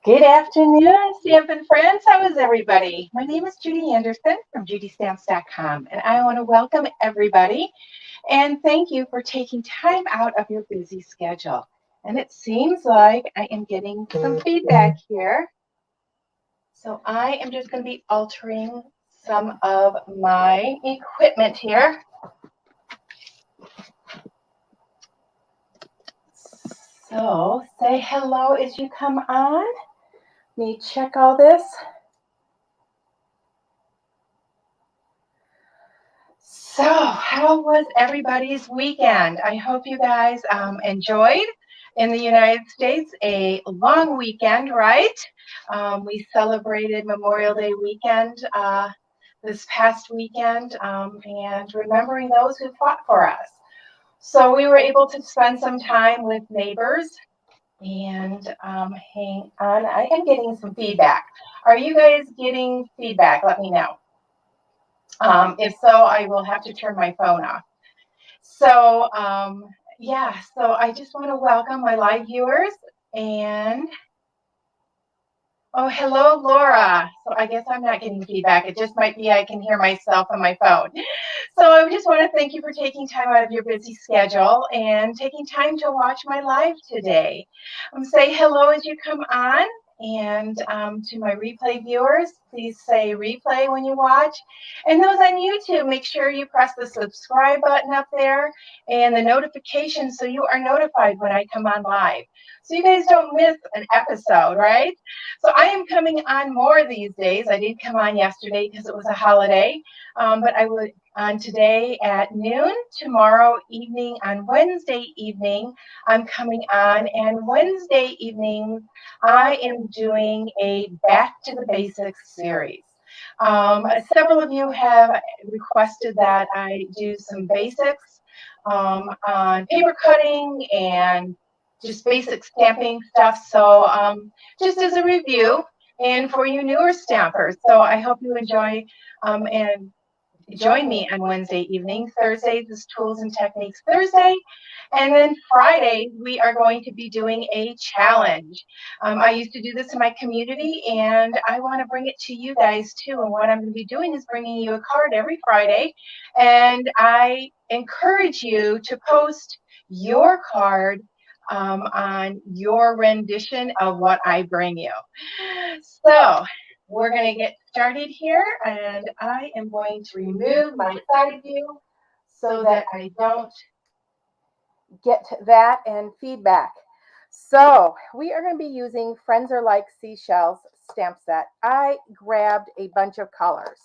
Good afternoon, Stamp and Friends. How is everybody? My name is Judy Anderson from judystamps.com, and I want to welcome everybody and thank you for taking time out of your busy schedule. And it seems like I am getting some feedback here. So I am just going to be altering some of my equipment here. So say hello as you come on. Let me check all this. So, how was everybody's weekend? I hope you guys enjoyed. In the United States, a long weekend, right? We celebrated Memorial Day weekend this past weekend and remembering those who fought for us. So, we were able to spend some time with neighbors and hang on. I am getting some feedback. Are you guys getting feedback? Let me know. If so, I will have to turn my phone off. So, yeah, so I just want to welcome my live viewers and oh, hello, Laura. So I guess I'm not getting feedback. It just might be I can hear myself on my phone. So I just want to thank you for taking time out of your busy schedule and taking time to watch my live today. Say hello as you come on. And to my replay viewers, please say replay when you watch. And those on YouTube, make sure you press the subscribe button up there and the notification so you are notified when I come on live. So you guys don't miss an episode, right? So I am coming on more these days. I did come on yesterday because it was a holiday, but I would on today at noon, tomorrow evening, on Wednesday evening, I'm coming on. And Wednesday evenings, I am doing a Back to the Basics series. Several of you have requested that I do some basics on paper cutting and just basic stamping stuff. So just as a review and for you newer stampers. So I hope you enjoy and join me on Wednesday evening. Thursdays is Tools and Techniques Thursday. And then Friday, we are going to be doing a challenge. I used to do this in my community, and I want to bring it to you guys too. And what I'm going to be doing is bringing you a card every Friday. And I encourage you to post your card on your rendition of what I bring you. So we're going to get started here, and I am going to remove my side view so that I don't get that and feedback. So we are going to be using Friends Are Like Seashells stamp set. I grabbed a bunch of colors.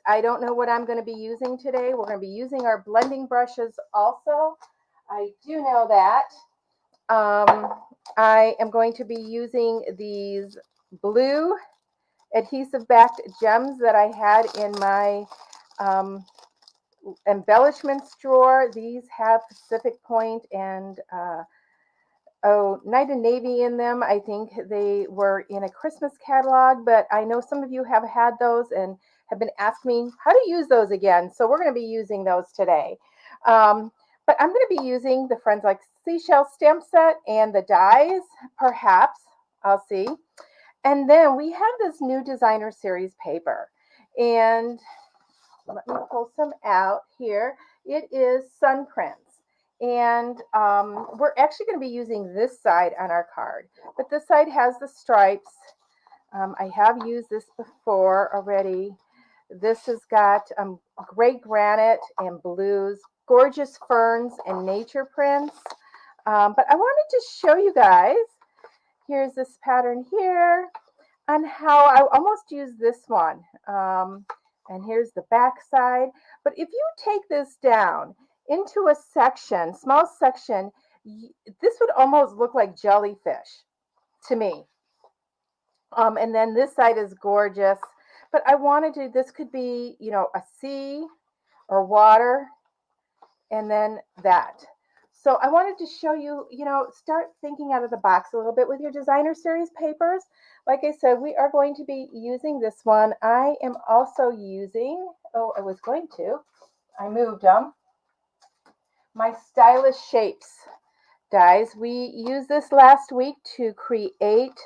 I don't know what I'm going to be using today. We're going to be using our blending brushes also. I do know that. I am going to be using these blue adhesive backed gems that I had in my embellishments drawer. These have Pacific Point and Night and Navy in them. I think they were in a Christmas catalog, but I know some of you have had those and have been asking me how to use those again. So we're going to be using those today. But I'm going to be using the Friends Like Seashell stamp set and the dies, perhaps. I'll see. And then we have this new designer series paper. And let me pull some out here. It is Sun Prints. And we're actually going to be using this side on our card. But this side has the stripes. I have used this before already. This has got gray granite and blues, gorgeous ferns and nature prints. But I wanted to show you guys, here's this pattern here, on how I almost use this one. And here's the back side. But if you take this down into a section, small section, this would almost look like jellyfish to me. And then this side is gorgeous. But I wanted to, this could be, a sea or water, and then that. So I wanted to show you, start thinking out of the box a little bit with your designer series papers. Like I said, we are going to be using this one. I am also using, I moved them, my Stylish Shapes Guys, we used this last week to create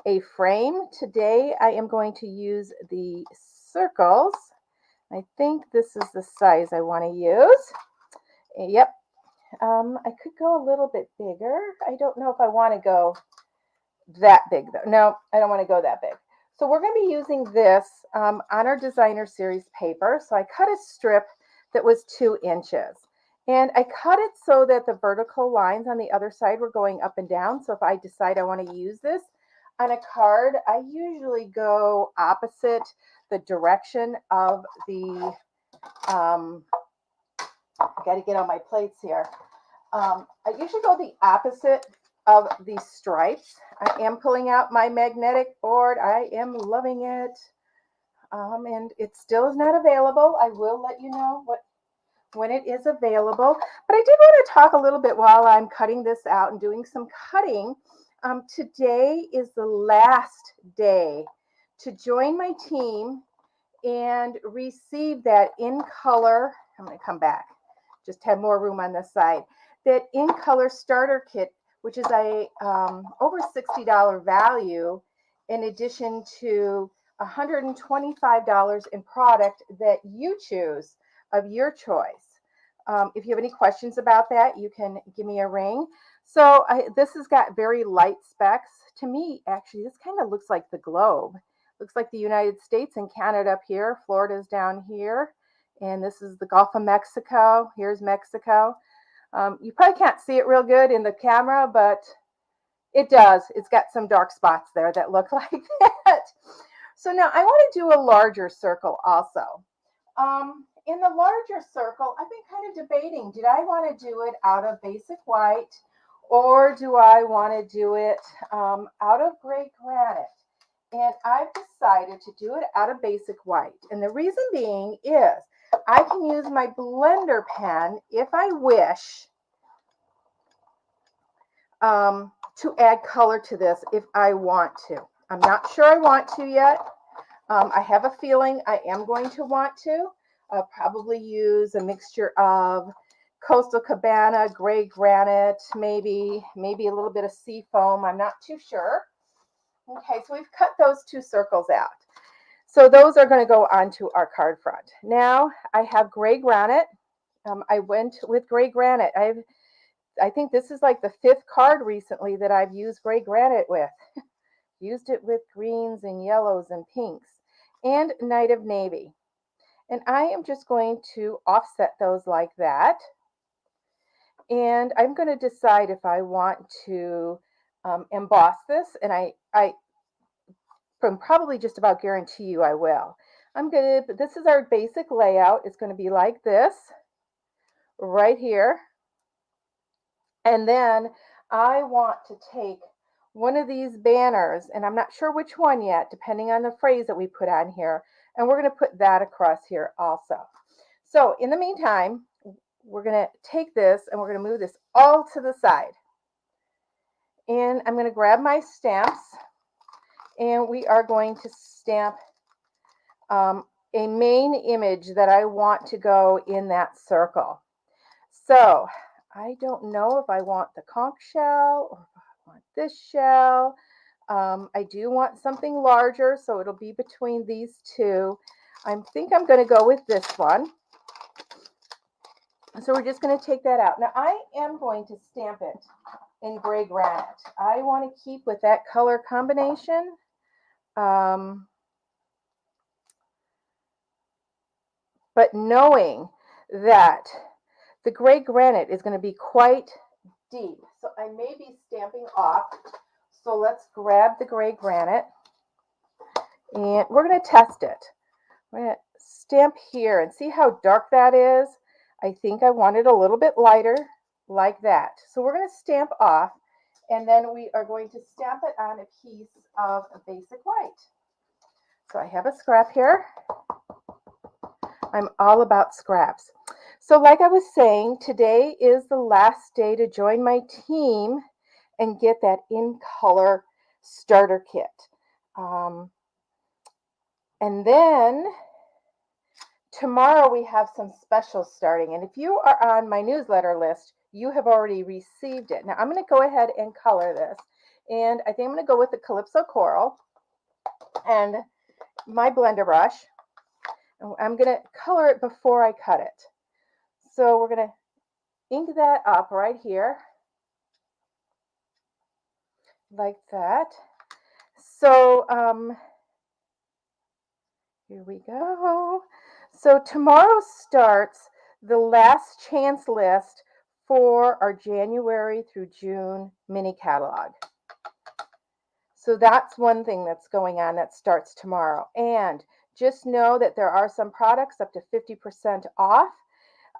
a frame. Today I am going to use the circles. I think this is the size I want to use. Yep. I could go a little bit bigger. I don't know if I want to go that big though. No, I don't want to go that big. So we're going to be using this on our designer series paper. So I cut a strip that was 2 inches. And I cut it so that the vertical lines on the other side were going up and down. So if I decide I want to use this on a card, I usually go opposite the direction of the, I got to get on my plates here. I usually go the opposite of these stripes. I am pulling out my magnetic board. I am loving it. And it still is not available. I will let you know when it is available. But I did want to talk a little bit while I'm cutting this out and doing some cutting. Today is the last day to join my team and receive that in color. I'm going to come back. Just have more room on this side. That in color starter kit, which is a over $60 value, in addition to $125 in product that you choose of your choice. If you have any questions about that, you can give me a ring. So this has got very light specs. To me, actually, this kind of looks like the globe. Looks like the United States and Canada up here. Florida's down here. And this is the Gulf of Mexico. Here's Mexico. You probably can't see it real good in the camera, but it does. It's got some dark spots there that look like that. So now I want to do a larger circle also. In the larger circle, I've been kind of debating, did I want to do it out of basic white or do I want to do it out of gray granite? And I've decided to do it out of basic white. And the reason being is I can use my blender pen if I wish to add color to this if I want to. I'm not sure I want to yet. I have a feeling I am going to want to. I'll probably use a mixture of Coastal Cabana, gray granite, maybe a little bit of sea foam. I'm not too sure. Okay, so we've cut those 2 circles out. So those are going to go onto our card front. Now I have gray granite. I went with gray granite. I think this is like the 5th card recently that I've used gray granite with. Used it with greens and yellows and pinks and Night of Navy. And I am just going to offset those like that. And I'm going to decide if I want to emboss this. And I can probably just about guarantee you I will. This is our basic layout. It's going to be like this right here. And then I want to take one of these banners, and I'm not sure which one yet, depending on the phrase that we put on here, and we're going to put that across here also. So in the meantime, we're going to take this and we're going to move this all to the side. And I'm going to grab my stamps, and we are going to stamp a main image that I want to go in that circle. So I don't know if I want the conch shell or if I want this shell. I do want something larger, so it'll be between these 2. I think I'm going to go with this one. So we're just going to take that out. Now I am going to stamp it in gray granite. I want to keep with that color combination. But knowing that the gray granite is going to be quite deep, so I may be stamping off. So let's grab the gray granite and we're going to test it. We're going to stamp here and see how dark that is. I think I want it a little bit lighter like that. So we're going to stamp off and then we are going to stamp it on a piece of basic white. So I have a scrap here. I'm all about scraps. So like I was saying, today is the last day to join my team and get that in color starter kit. And then tomorrow we have some specials starting. And if you are on my newsletter list, you have already received it. Now I'm going to go ahead and color this. And I think I'm going to go with the Calypso Coral and my blender brush. And I'm going to color it before I cut it. So we're going to ink that up right here, like that. So here we go. So tomorrow starts the last chance list for our January through June mini catalog. So that's one thing that's going on that starts tomorrow. And just know that there are some products up to 50% off.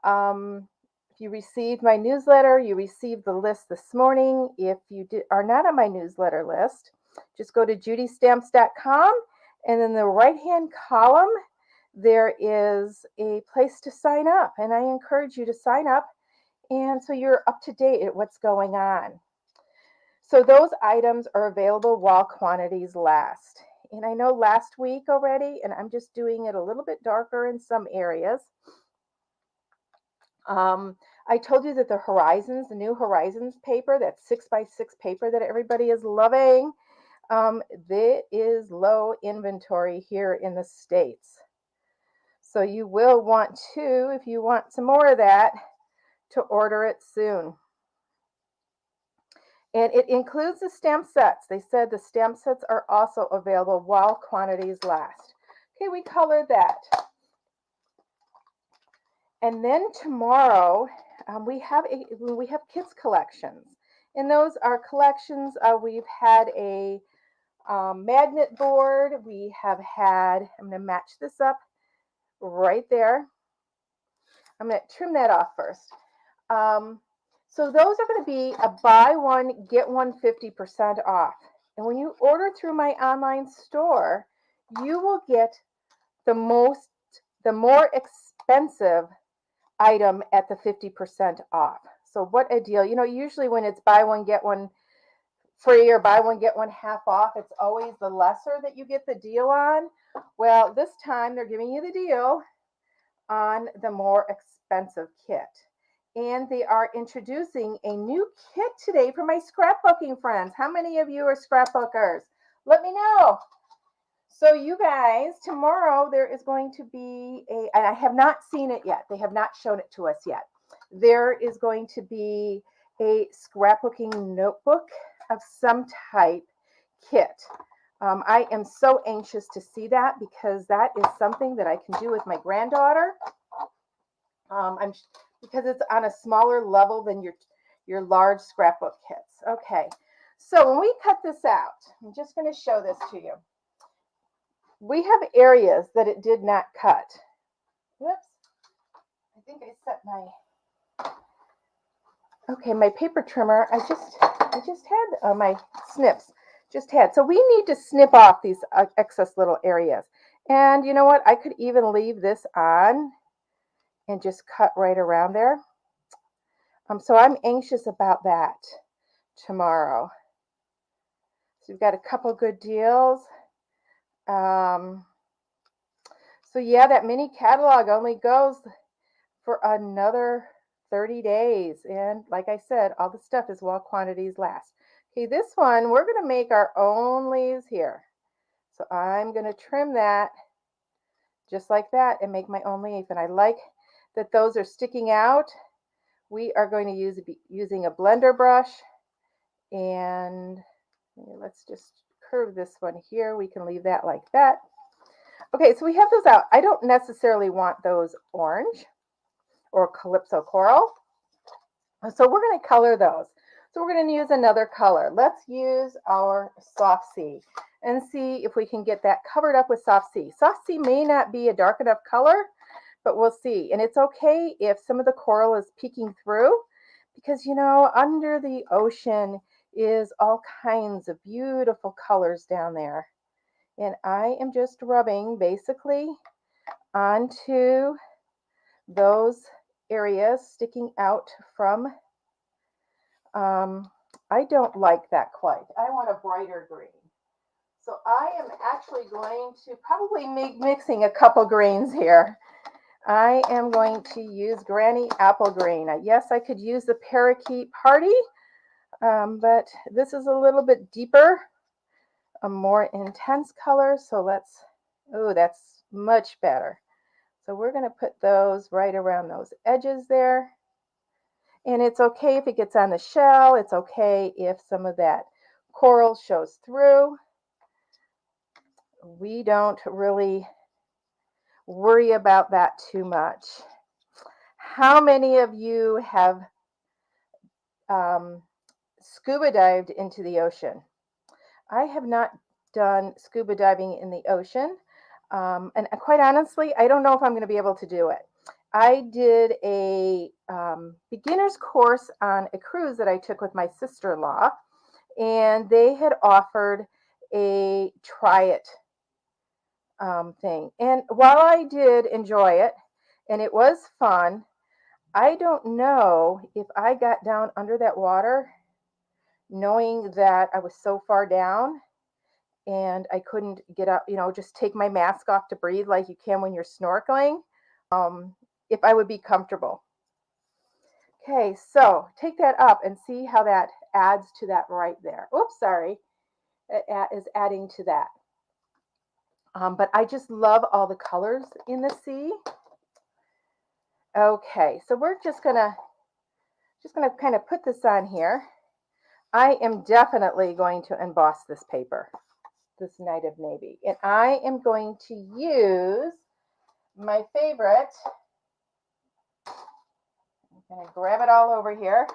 If you received my newsletter, you received the list this morning. If you are not on my newsletter list, just go to judistamps.com, and in the right-hand column, there is a place to sign up. And I encourage you to sign up, and so you're up to date at what's going on. So those items are available while quantities last. And I know last week already, and I'm just doing it a little bit darker in some areas. I told you that the new Horizons paper, that 6x6 paper that everybody is loving, there is low inventory here in the States. So you will want to, if you want some more of that, to order it soon. And it includes the stamp sets. They said the stamp sets are also available while quantities last. Okay, we colored that. And then tomorrow we have kids collections, and those are collections. We've had a magnet board. We have had. I'm going to match this up right there. I'm going to trim that off first. So those are going to be a buy one, get one 50% off. And when you order through my online store, you will get the more expensive item at the 50% off. So what a deal. You know, usually when it's buy one, get one free or buy one, get one half off, it's always the lesser that you get the deal on. Well, this time they're giving you the deal on the more expensive kit. And they are introducing a new kit today for my scrapbooking friends. How many of you are scrapbookers? Let me know. So you guys, tomorrow there is going to be and I have not seen it yet. They have not shown it to us yet. There is going to be a scrapbooking notebook of some type kit. I am so anxious to see that because that is something that I can do with my granddaughter. Because it's on a smaller level than your large scrapbook kits. Okay, so when we cut this out, I'm just going to show this to you. We have areas that it did not cut. Whoops. I think I set my paper trimmer. I just had my snips. So we need to snip off these excess little areas. And you know what? I could even leave this on and just cut right around there. So I'm anxious about that tomorrow. So we've got a couple good deals. So yeah, that mini catalog only goes for another 30 days. And like I said, all the stuff is while quantities last. Okay, this one, we're going to make our own leaves here. So I'm going to trim that just like that and make my own leaf. And I like that those are sticking out. We are going to be using a blender brush, and let's just curve this one here. We can leave that like that. Okay, so we have those out. I don't necessarily want those orange or Calypso Coral, so we're going to color those. So we're going to use another color. Let's use our Soft Sea and see if we can get that covered up with Soft Sea. Soft Sea may not be a dark enough color, but we'll see. And it's okay if some of the coral is peeking through, because, you know, under the ocean is all kinds of beautiful colors down there. And I am just rubbing basically onto those areas sticking out from, I don't like that quite. I want a brighter green. So I am actually going to probably mixing a couple greens here. I am going to use Granny Apple Green. Yes, I could use the Parakeet Party, but this is a little bit deeper, a more intense color. So let's, oh, that's much better. So we're going to put those right around those edges there. And it's okay if it gets on the shell. It's okay if some of that coral shows through. We don't really worry about that too much. How many of you have scuba dived into the ocean? I have not done scuba diving in the ocean. And quite honestly, I don't know if I'm going to be able to do it. I did a beginner's course on a cruise that I took with my sister-in-law, and they had offered a try it thing. And while I did enjoy it, and it was fun, I don't know if I got down under that water knowing that I was so far down and I couldn't get up, just take my mask off to breathe like you can when you're snorkeling, if I would be comfortable. Okay, so take that up and see how that adds to that right there. Oops, sorry. It is adding to that. But I just love all the colors in the sea. Okay, so we're just gonna kind of put this on here. I am definitely going to emboss this paper, this Night of Navy. And I am going to use my favorite. I'm going to grab it all over here.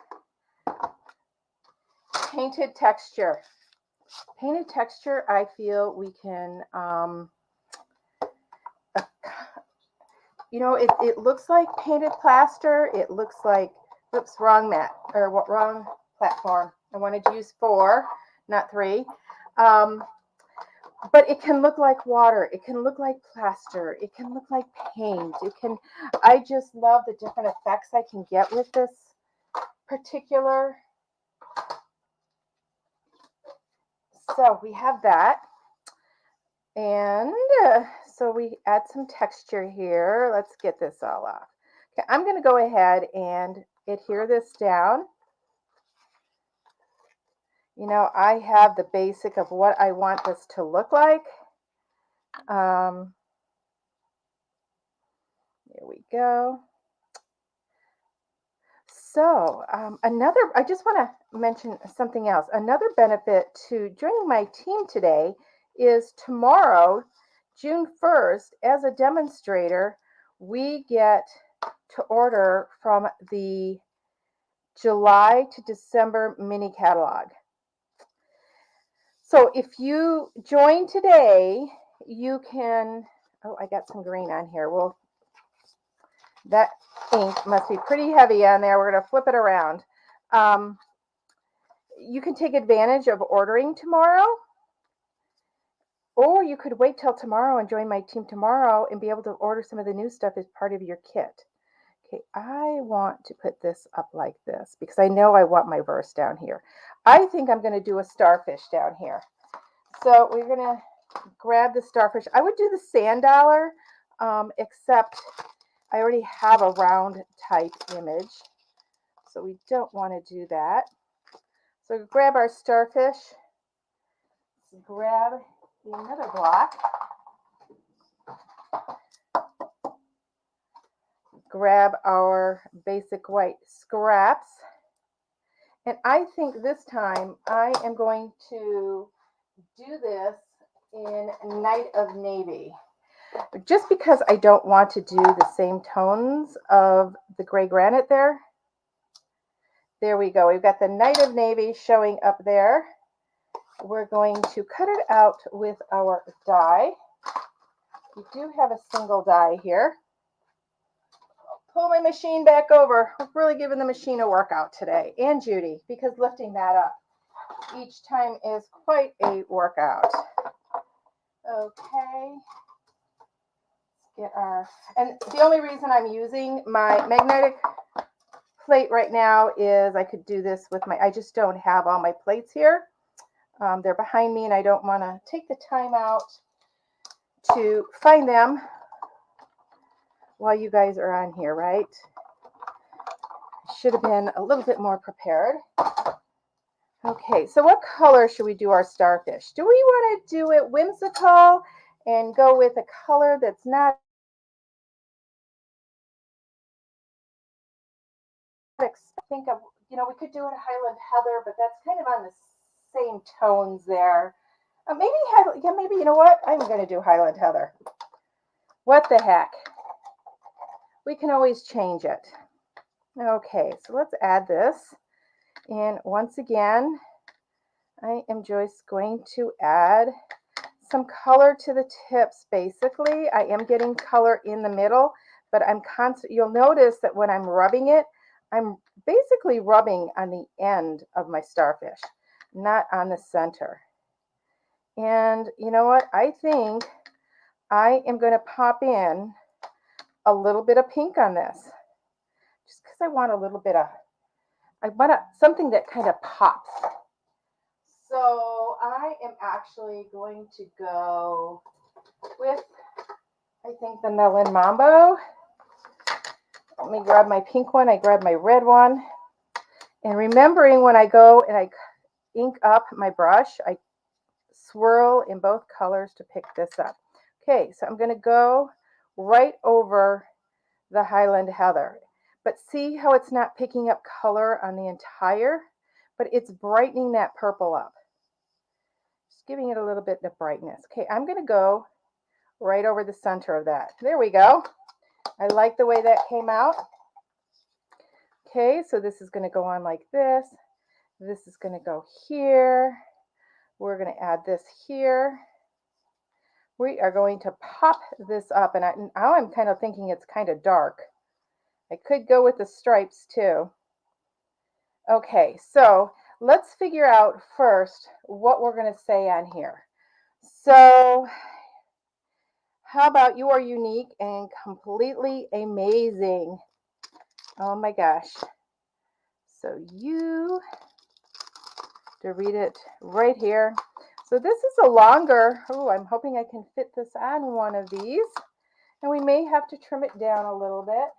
Painted texture. Painted texture, I feel we can, it looks like painted plaster. It looks like, oops, wrong mat, or what, wrong platform. I wanted to use 4, not 3. But it can look like water. It can look like plaster. It can look like paint. I just love the different effects I can get with this particular. So we have that. And so we add some texture here. Let's get this all off. Okay, I'm going to go ahead and adhere this down. I have the basic of what I want this to look like. Here we go. So I just want to mention something else. Another benefit to joining my team today is tomorrow, June 1st, as a demonstrator, we get to order from the July to December mini catalog. So if you join today, you can, oh, I got some green on here. Well, that ink must be pretty heavy on there. We're going to flip it around. You can take advantage of ordering tomorrow, or you could wait till tomorrow and join my team tomorrow and be able to order some of the new stuff as part of your kit. Okay, I want to put this up like this because I know I want my verse down here. I think I'm going to do a starfish down here. So we're going to grab the starfish. I would do the sand dollar, except I already have a round type image, so we don't want to do that. So grab our starfish, grab another block, grab our basic white scraps, and I think this time I am going to do this in Night of Navy. Just because I don't want to do the same tones of the gray granite there. There we go. We've got the Night of Navy showing up there. We're going to cut it out with our die. We do have a single die here. Pull my machine back over. We're really giving the machine a workout today, and Judy, because lifting that up each time is quite a workout. Okay. And the only reason I'm using my magnetic plate right now is I could do this with I just don't have all my plates here. They're behind me and I don't want to take the time out to find them while you guys are on here, right? Should have been a little bit more prepared. Okay, so what color should we do our starfish? Do we want to do it whimsical and go with a color that's not think of, we could do it Highland Heather, but that's kind of on the same tones there. Maybe, yeah, maybe, you know what? I'm going to do Highland Heather. What the heck? We can always change it. Okay, so let's add this. And once again, I am just going to add some color to the tips. Basically, I am getting color in the middle, but you'll notice that when I'm rubbing it, I'm basically rubbing on the end of my starfish, not on the center. And you know what? I think I am going to pop in a little bit of pink on this, just because I want a little bit of, something that kind of pops. So I am actually going to go with, I think, the Melon Mambo. Let me grab my pink one. I grab my red one. And remembering when I go and I ink up my brush, I swirl in both colors to pick this up. Okay, so I'm going to go right over the Highland Heather. But see how it's not picking up color on the entire, but it's brightening that purple up. Just giving it a little bit of brightness. Okay, I'm going to go right over the center of that. There we go. I like the way that came out. Okay, so this is going to go on like this. This is going to go here. We're going to add this here. We are going to pop this up, and now I'm kind of thinking it's kind of dark. I could go with the stripes too. Okay, so let's figure out first what we're going to say on here. So how about you are unique and completely amazing? Oh my gosh. So you, to read it right here. So this is a longer, I'm hoping I can fit this on one of these. And we may have to trim it down a little bit.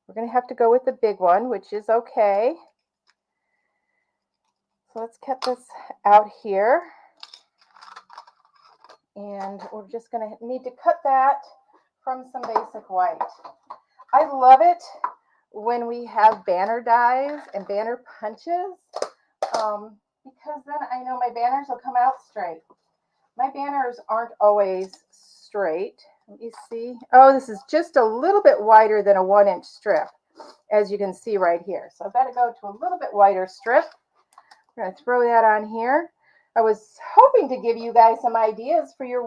We're going to have to go with the big one, which is okay. So let's cut this out here. And we're just going to need to cut that from some basic white. I love it when we have banner dies and banner punches, because then I know my banners will come out straight. My banners aren't always straight. Let me see. Oh, this is just a little bit wider than a 1-inch strip, as you can see right here. So I've got to go to a little bit wider strip. I'm going to throw that on here. I was hoping to give you guys some ideas for your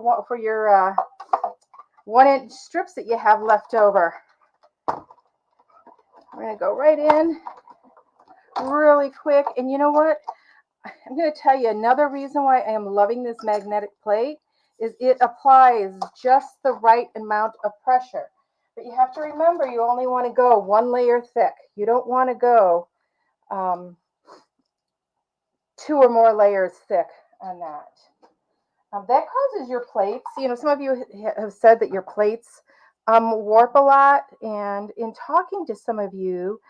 1-inch strips that you have left over. We're going to go right in really quick. And you know what? I'm going to tell you another reason why I am loving this magnetic plate is it applies just the right amount of pressure. But you have to remember, you only want to go 1 layer thick. You don't want to go 2 or more layers thick on that. That causes your plates, some of you have said that your plates warp a lot. And in talking to some of you,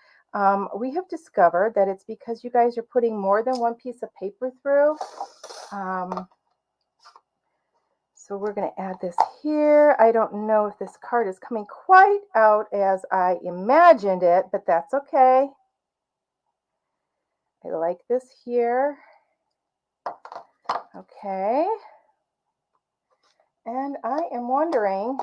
we have discovered that it's because you guys are putting more than one piece of paper through. So we're going to add this here. I don't know if this card is coming quite out as I imagined it, but that's okay. I like this here. Okay. And I am wondering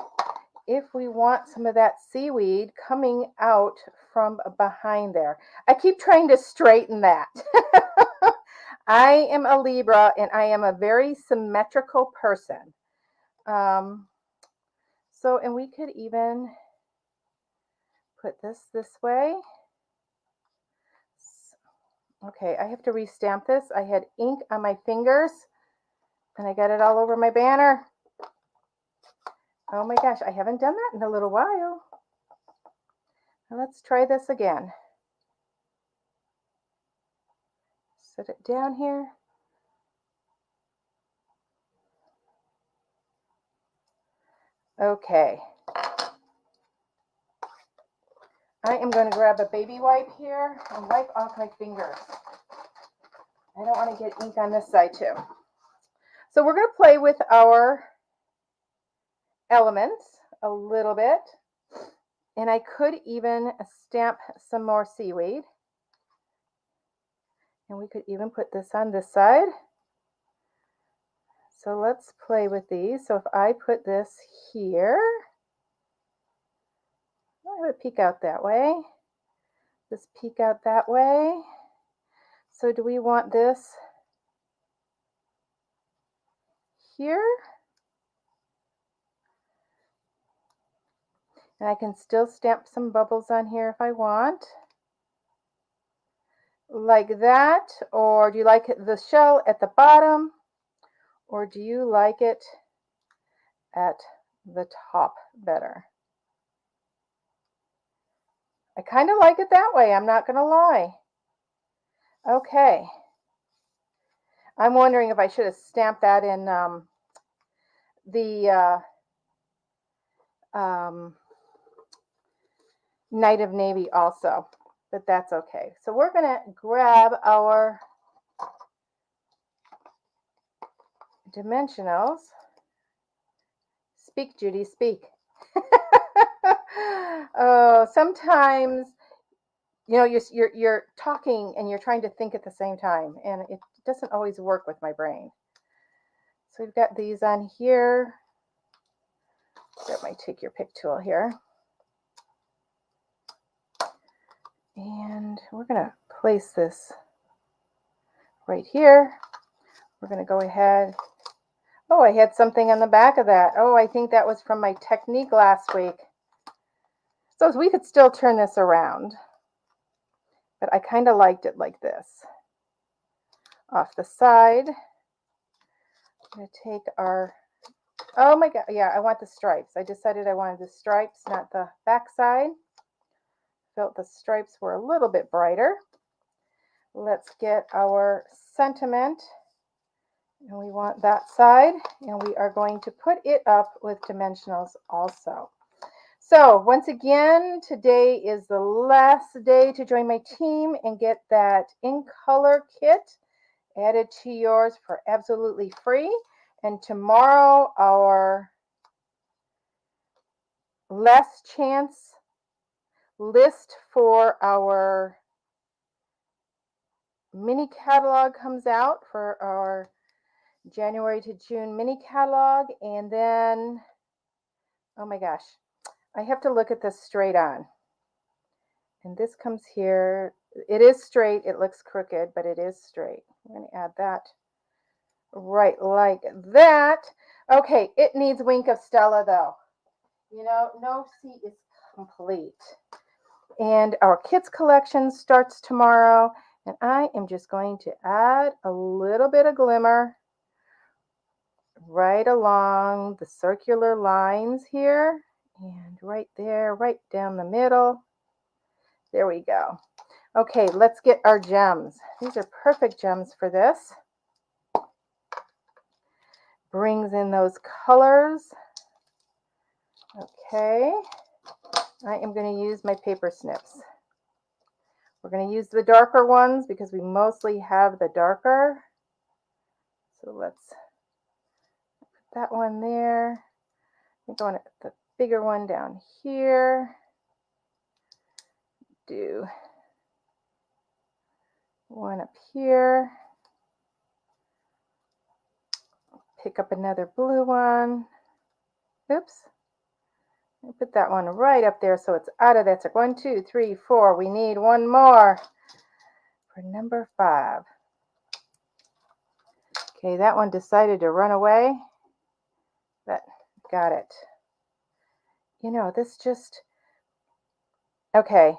if we want some of that seaweed coming out from behind there. I keep trying to straighten that. I am a Libra and I am a very symmetrical person. And we could even put this way. Okay, I have to restamp this. I had ink on my fingers and I got it all over my banner. Oh my gosh, I haven't done that in a little while. Now let's try this again. Set it down here. Okay, I am going to grab a baby wipe here and wipe off my fingers. I don't want to get ink on this side too. So we're going to play with our elements a little bit. And I could even stamp some more seaweed. And we could even put this on this side. So let's play with these. So if I put this here, I would peek out that way. This peek out that way. So do we want this here? And I can still stamp some bubbles on here if I want. Like that. Or do you like the shell at the bottom? Or do you like it at the top better? I kind of like it that way, I'm not going to lie. Okay. I'm wondering if I should have stamped that in the Night of Navy also, but that's okay. So we're going to grab our dimensionals. Speak, Judy, speak. Oh, sometimes, you know, you're talking and you're trying to think at the same time, and it doesn't always work with my brain. So we've got these on here. Grab my take your pick tool here. And we're going to place this right here. We're going to go ahead. Oh, I had something on the back of that. Oh, I think that was from my technique last week. So we could still turn this around, but I kind of liked it like this. Off the side, I'm going to take our, oh my God, yeah, I want the stripes. I decided I wanted the stripes, not the back side. Felt the stripes were a little bit brighter. Let's get our sentiment, and we want that side, and we are going to put it up with dimensionals also. So once again, today is the last day to join my team and get that in color kit added to yours for absolutely free. And tomorrow, our last chance list for our mini catalog comes out for our January to June mini catalog. And then, oh my gosh, I have to look at this straight on. And this comes here. It is straight. It looks crooked, but it is straight. I'm going to add that right like that. Okay, it needs Wink of Stella though. You know, no C is complete. And our kids collection starts tomorrow. And I am just going to add a little bit of glimmer right along the circular lines here. And right there, right down the middle. There we go. Okay, let's get our gems. These are perfect gems for this. Brings in those colors. Okay, I am going to use my paper snips. We're going to use the darker ones because we mostly have the darker. So let's put that one there. I'm going to put the bigger one down here. Do one up here. Pick up another blue one. Oops. Put that one right up there so it's out of that. So 1, 2, 3, 4. We need one more for number 5. Okay, that one decided to run away, but got it. You know, this just, okay,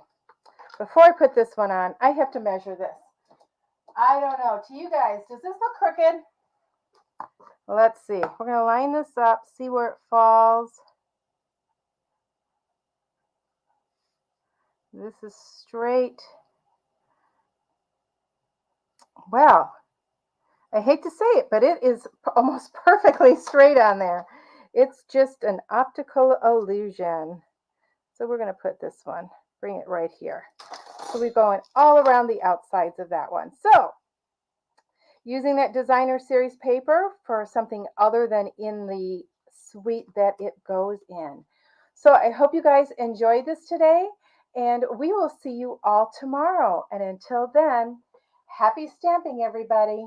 before I put this one on, I have to measure this. I don't know, to you guys, does this look crooked? Well, let's see. We're going to line this up, see where it falls. This is straight. Well, I hate to say it, but it is almost perfectly straight on there. It's just an optical illusion. So we're going to put this one bring it right here. So we're going all around the outsides of that one. So using that designer series paper for something other than in the suite that it goes in. So I hope you guys enjoyed this today, and we will see you all tomorrow. And until then, happy stamping, everybody.